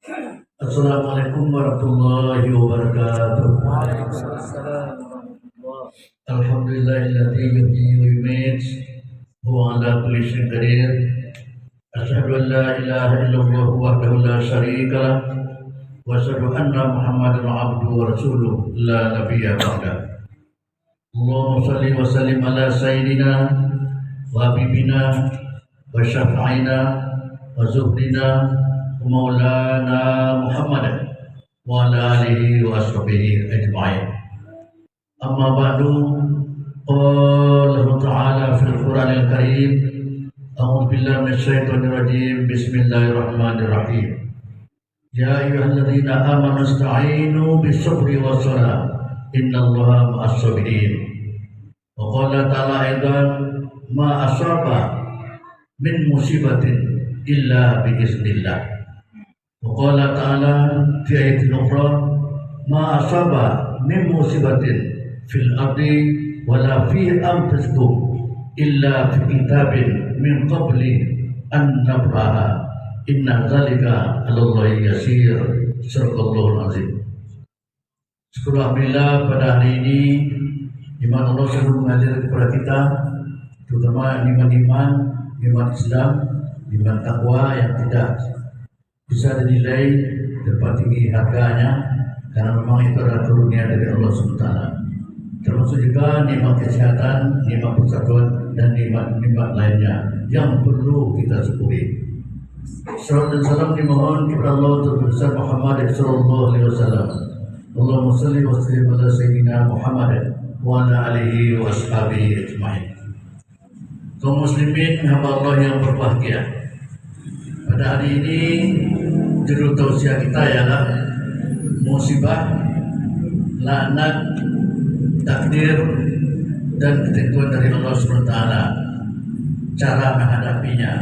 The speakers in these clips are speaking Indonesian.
Assalamualaikum warahmatullahi wabarakatuh. Waalaikumsalam warahmatullahi. Alhamdulillahilladzi yuhyi wa yumiit wa ala kulli syai'in qadir. Asyhadu an la ilaha illallah wahdahu la syarika lah wa asyhadu anna Muhammadan abduhu wa rasuluh la nabiyya ba'da. Allahumma shalli wa sallim ala sayyidina wa habibina wa syafi'ina wa zuhdina wa maulana Muhammadan wa ala alihi wa ashabihi ajma'in. Amma ba'du, qala Allah Ta'ala fil Qur'anil Karim, a'udzu billahi minasyaitonir rajim, bismillahirrahmanirrahim. Ya ayyuhalladzina amanu ista'inu bis-sabri was-salah, innallaha ma'as sabirin. Wa qala ta'ala aidan, ma asaba min musibatin illa biiznillah. Wa qala ta'ala fi ayatin ukhra, ma asaba min musibatin fil ardi wala fi anfusikum illa fi kitabin min qabli an nabraha inna zalika 'alallahi yasir. Sadaqallahul azim. Alhamdulillah, pada hari ini iman Allah selalu mengajar kepada kita, terutama iman Islam, iman takwa yang tidak bisa dinilai dapat tinggi harganya, karena memang itu adalah karunia dari Allah SWT. Termasuk juga nikmat kesehatan, nikmat persatuan, dan nikmat lainnya yang perlu kita syukuri. Salawat dan salam dimohon kepada Allah Tuhan Muhammad sallallahu alaihi wasallam. Allahumma shalli wa sallim ala sayyidina Muhammad wa ala alihi wa ashabihi ajma'in. Kaum muslimin hamba Allah yang berbahagia, pada hari ini judul tausiah kita ialah musibah, laknat, takdir dan ketentuan dari Allah SWT, cara menghadapinya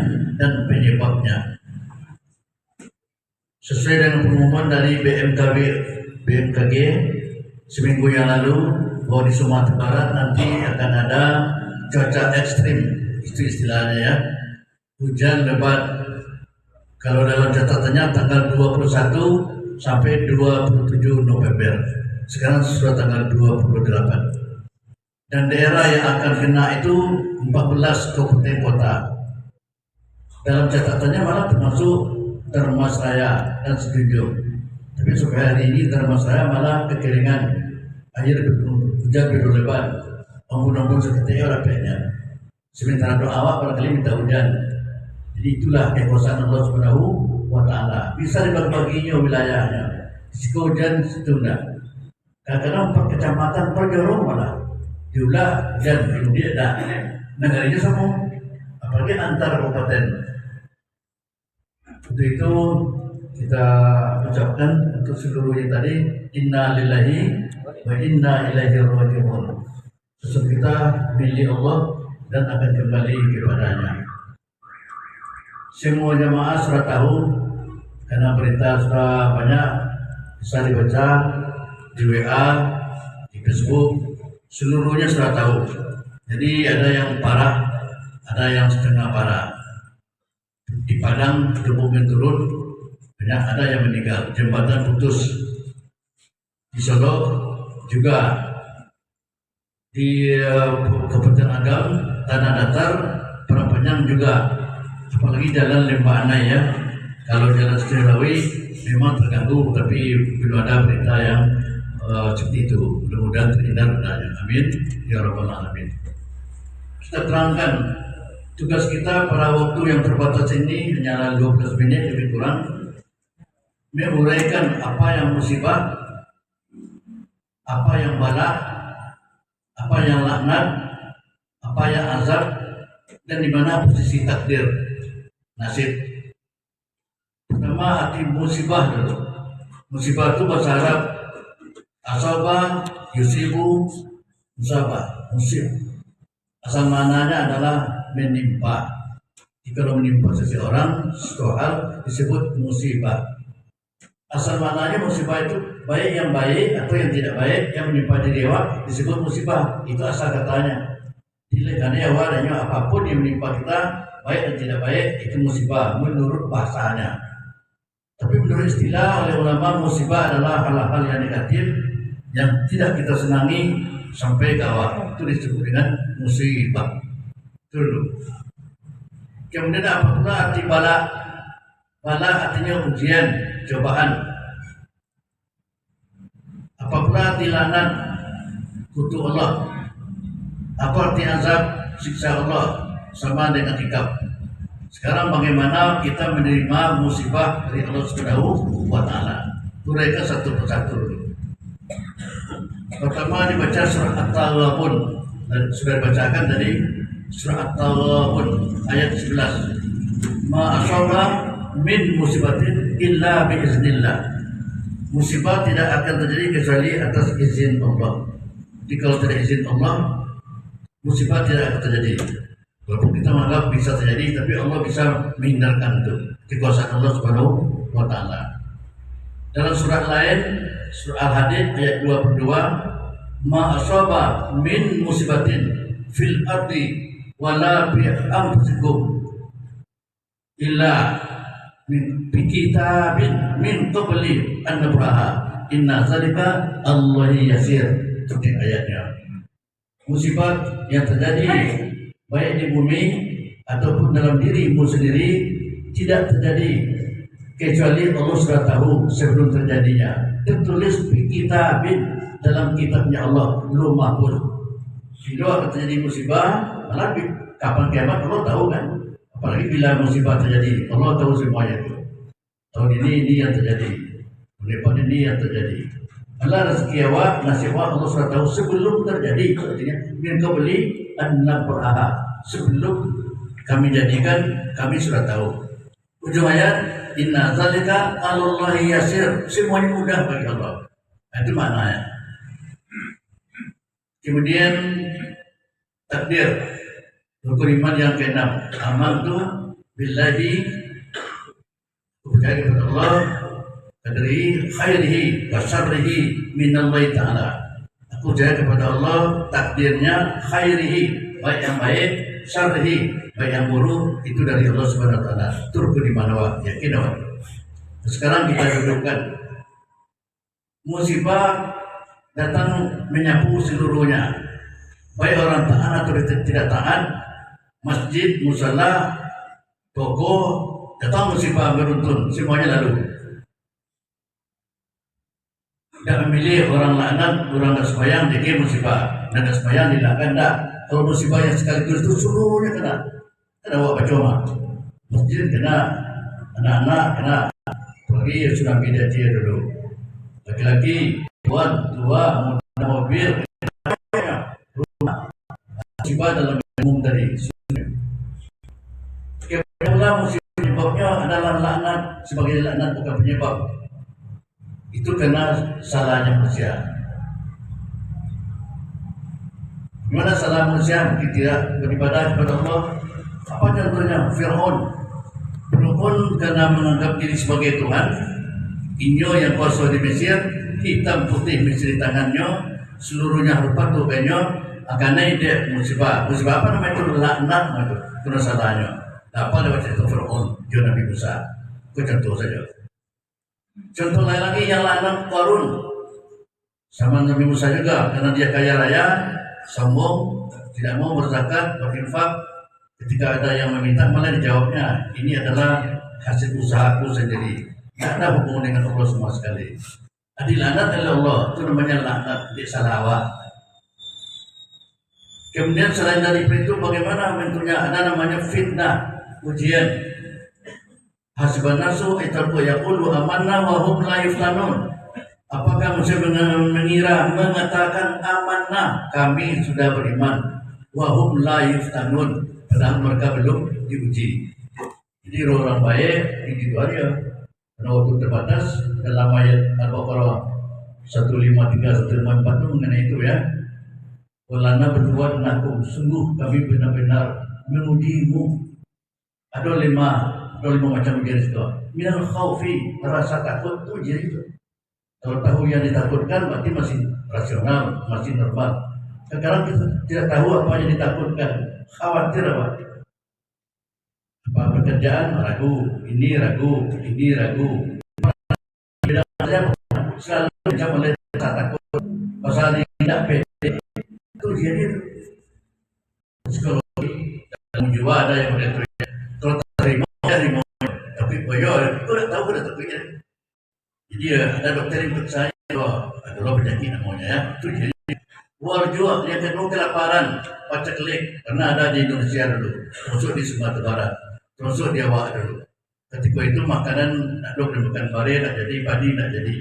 dan penyebabnya. Sesuai dengan pengumuman dari BMKG seminggu yang lalu bahwa di Sumatera Barat nanti akan ada cuaca ekstrim, itu istilahnya ya, hujan lebat. Kalau dalam catatannya tanggal 21 sampai 27 November. Sekarang sudah tanggal 28. Dan daerah yang akan kena itu 14 kabupaten kota. Dalam catatannya malah termasuk Dharmasraya dan Setuju. Tapi sampai hari ini Dharmasraya malah kekeringan, air hujan biru lebat, ampun seketika rapenya. Sementara doa awak barangkali minta hujan. Jadi itulah kekuasaan Allah Subhanahu wa Ta'ala. Bisa dibagi-baginya wilayahnya. Jika hujan setunda. Kadang-kadang per kecamatan per jorong malah diulah dan dia ada negaranya semua, apalagi antar kabupaten. Untuk itu kita ucapkan untuk seluruhnya tadi, inna lillahi wa inna ilaihi raji'un. Sesungguhnya kita milik Allah dan akan kembali kepadanya. Semua jamaah sudah tahu, karena berita sudah banyak bisa dibaca di WA, di Facebook, seluruhnya sudah tahu. Jadi ada yang parah, ada yang setengah parah. Di Padang gedung turun, banyak ada yang meninggal, jembatan putus. Di Solo juga, di Kabupaten Agam, tanah datar, Parapanjang juga, apalagi jalan Lembah Anai ya. Kalau jalan Setialawi memang terganggu, tapi belum ada berita yang seperti itu. Mudah-mudahan terhindar padanya. Amin ya rabbal alamin. Kita terangkan tugas kita pada waktu yang terbatas ini, hanya 12 menit lebih kurang, menguraikan apa yang musibah, apa yang bala, apa yang laknat, apa yang azab, dan di mana posisi takdir, nasib. Pertama, arti musibah dulu. Musibah itu bahasa Arab asabah, yusibu, musabah, musib. Asal maknanya adalah menimpa. Jika menimpa seseorang, suatu hal disebut musibah. Asal maknanya musibah itu baik yang baik atau yang tidak baik yang menimpa diri awak disebut musibah. Itu asal katanya. Jadi karena awalnya apapun yang menimpa kita, baik dan tidak baik, itu musibah menurut bahasanya. Tapi menurut istilah oleh ulama, musibah adalah hal-hal yang negatif yang tidak kita senangi sampai ke awal. Itu disebut dengan musibah. Itu dulu. Kemudian apa pula arti bala? Bala artinya ujian, cobaan. Apa pula arti laknat? Kutuk Allah. Apa arti azab? Siksa Allah. Sama dengan hikab. Sekarang bagaimana kita menerima musibah dari Allah Subhanahu wa Ta'ala? Uraikan satu persatu. Pertama dibaca surah At-Taghabun. Sudah dibacakan dari surah At-Taghabun ayat 11. Ma asaba min musibatin illa biiznillah. Musibah tidak akan terjadi kecuali atas izin Allah. Jadi kalau tidak izin Allah, musibah tidak akan terjadi. Walaupun kita menganggap bisa terjadi, tapi Allah bisa menghindarkan itu. Kekuasaan Allah Subhanahu wa Ta'ala. Dalam surat lain, surah Al-Hadid ayat 22, ma asaba min musibatin fil ardi wala bi anfusikum illa min kitabin min qabli an nabraha inna zalika Allahi yasir. Itu ayatnya. Musibah yang terjadi baik di bumi ataupun dalam dirimu sendiri tidak terjadi kecuali Allah sudah tahu sebelum terjadinya. Tertulis di kitabin, dalam kitabnya Allah, Lauh Mahfuz. Bila akan terjadi musibah, malah kapan kiamat Allah tahu kan. Apalagi bila musibah terjadi, Allah tahu semuanya itu. Tahun ini yang terjadi, depan ini yang terjadi. Allah rezeki awak, nasib awak Allah sudah tahu sebelum terjadi. Artinya min qabli an nabraha, sebelum kami jadikan kami sudah tahu. Ujung ayat, inna zalika 'alallahi yasir, semuanya mudah bagi Allah. Itu maknanya. Kemudian takdir, rukun iman yang ke-6, amantu billahi, percaya kepada Allah, qadrihi khairihi wa syarrihi minallahi ta'ala. Aku percaya kepada Allah, takdirnya khairihi, baik yang baik, syarrihi, baik yang buruk, itu dari Allah Subhanahu wa Ta'ala. Itu rukun iman awak, yakin awak. Sekarang kita dudukkan. Musibah datang menyapu seluruhnya, baik orang taat atau tidak taat, masjid, musala, toko, datang musibah beruntun, semuanya lalu. Tidak memilih orang laknat, orang tak sembahyang, dia musibah. Dan tak sembahyang dilaknat, tak. Kalau musibah yang sekaligus itu seluruhnya kena. Kena awak bacoma. Masjid kena, anak-anak kena. Apalagi yang sudah beda dia dulu. Laki-laki, tuan, tua, muda, mobil, rumah. Musibah dalam umum dari sunnah. Kemudian musibah penyebabnya adalah laknat. Sebagai laknat bukan penyebab. Itu karena salahnya manusia. Gimana salah manusia? Mungkin tidak beribadah kepada Allah. Apa contohnya? Fir'aun karena menganggap diri sebagai Tuhan. Inyo yang kuasa di Mesir, hitam putih Mesir di tangannya, seluruhnya harus patuh kayaknya. Akannya dia musibah. Musibah apa namanya itu? Laknat itu. Karena salahnya. Apa lewat cerita Fir'aun? Dia Nabi Musa. Itu contoh saja. Contoh lain lagi yang laknat Qarun, sama Nabi Musa juga, karena dia kaya raya, sombong, tidak mau berzakat, berinfak. Ketika ada yang meminta, malah dijawabnya, ini adalah hasil usahaku sendiri, tidak ada hubungan dengan Allah semua sekali. Dilaknat oleh Allah, itu namanya laknat, di salah awak. Kemudian selain dari itu, bagaimana bentuknya? Ada namanya fitnah, ujian. Hasiban nasu itarku yaqulu amanna wa hum la yuftanun. Apakah manusia mengira mengatakan amanah, kami sudah beriman, wa hum la yuftanun, padahal mereka belum diuji. Jadi orang baik begitu aja. Karena waktu terbatas, dalam ayat Al-Baqarah 153 154 itu mengenai itu ya. Walana berbuat nakum, sungguh kami benar-benar mengujimu. Ada lima macam ujian itu. Minal khaufi, rasa takut itu ujian itu. Kalau tahu yang ditakutkan berarti masih rasional, masih normal. Sekarang kita tidak tahu apa yang ditakutkan, khawatir apa? Apa pekerjaan ragu, ini ragu, ini ragu. selalu dicap oleh rasa takut, pasal tidak pede. Itu jadi psikologi dalam jiwa ada yang boleh kalau terima, tapi boyo itu tidak tahu dah tapi ya. Jadi ada dokter yang ikut saya, adalah penyakit namanya ya. Itu jadi warjua yang kedua kelaparan, paceklik karena ada di Indonesia dulu, termasuk di Sumatera Barat, termasuk di Jawa dulu. Ketika itu makanan ada makan bare, tak jadi padi, tak jadi.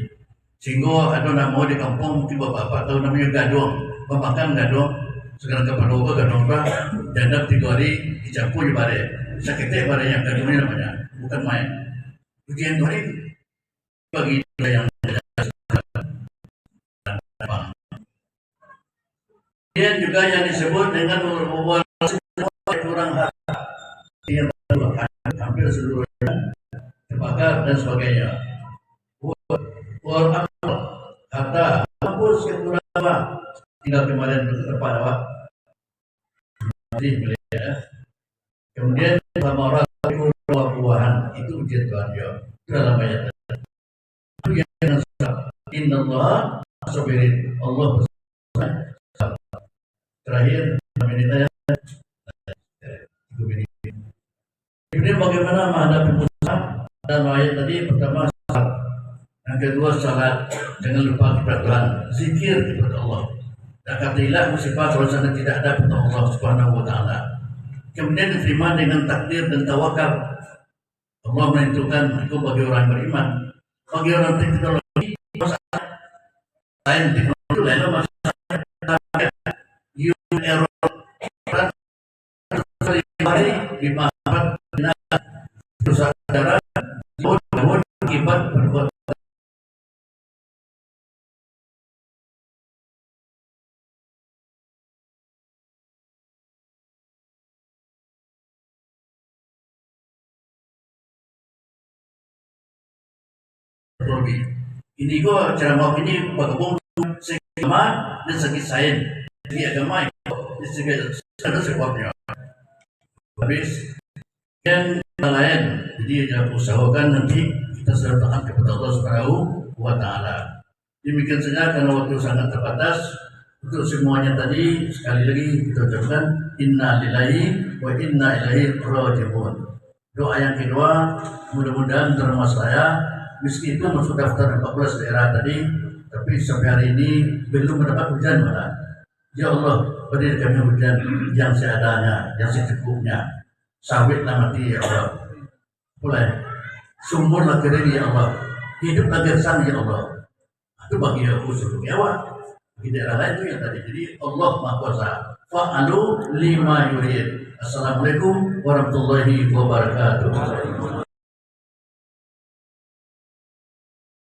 Sehingga ada nama di kampung mungkin bapak-bapak tahu namanya gadong, makan gadong. Sekarang kepala obat gadong apa? Janda 3 hari dicampur di bare, sakitnya bare yang gadongnya namanya, bukan main. Ujian hari bagi yang kemudian juga yang disebut dengan kurang yang hampir seluruhnya terbakar dan sebagainya. Harta hapus yang kurang apa? Tinggal kemarin tempat apa? Kemudian sama buah-buahan itu ujian Tuhan dia. Itu dalam ayat. Itu yang Inna Allah sabirin. Allah terakhir menit kemudian bagaimana menghadapi musibah dan ayat tadi pertama salat, yang kedua salat, jangan lupa kepada Tuhan, zikir kepada Allah. Dan katakanlah musibah kalau sana tidak ada kepada Allah Subhanahu wa taala. Kemudian diterima dengan takdir dan tawakal. Allah menentukan itu bagi orang beriman. Bagi orang teknologi masalah lain, teknologi lain masalah error hari dimaafkan saudara namun akibat perbuatan ini gua ceramah ini bergabung segi agama dan segi sains. Segi agama itu segi ada sebabnya. Habis dan lain, jadi dia usahakan nanti kita selalu taat kepada Allah Subhanahu wa taala. Demikian saja karena waktu sangat terbatas. Untuk semuanya tadi sekali lagi kita ucapkan inna lillahi wa inna ilaihi raji'un. Doa yang kedua, mudah-mudahan termas saya meski itu masuk daftar 14 daerah tadi, tapi sampai hari ini belum mendapat hujan malah. Ya Allah, beri kami hujan yang seadanya, yang secukupnya. Sawitlah mati ya Allah. Mulai sumurlah kering ya Allah. Hiduplah gersang ya Allah. Itu bagi aku suruh nyawa. Bagi daerah lain itu yang tadi. Jadi Allah Maha Kuasa. Fa'alu lima yurid. Assalamualaikum warahmatullahi wabarakatuh.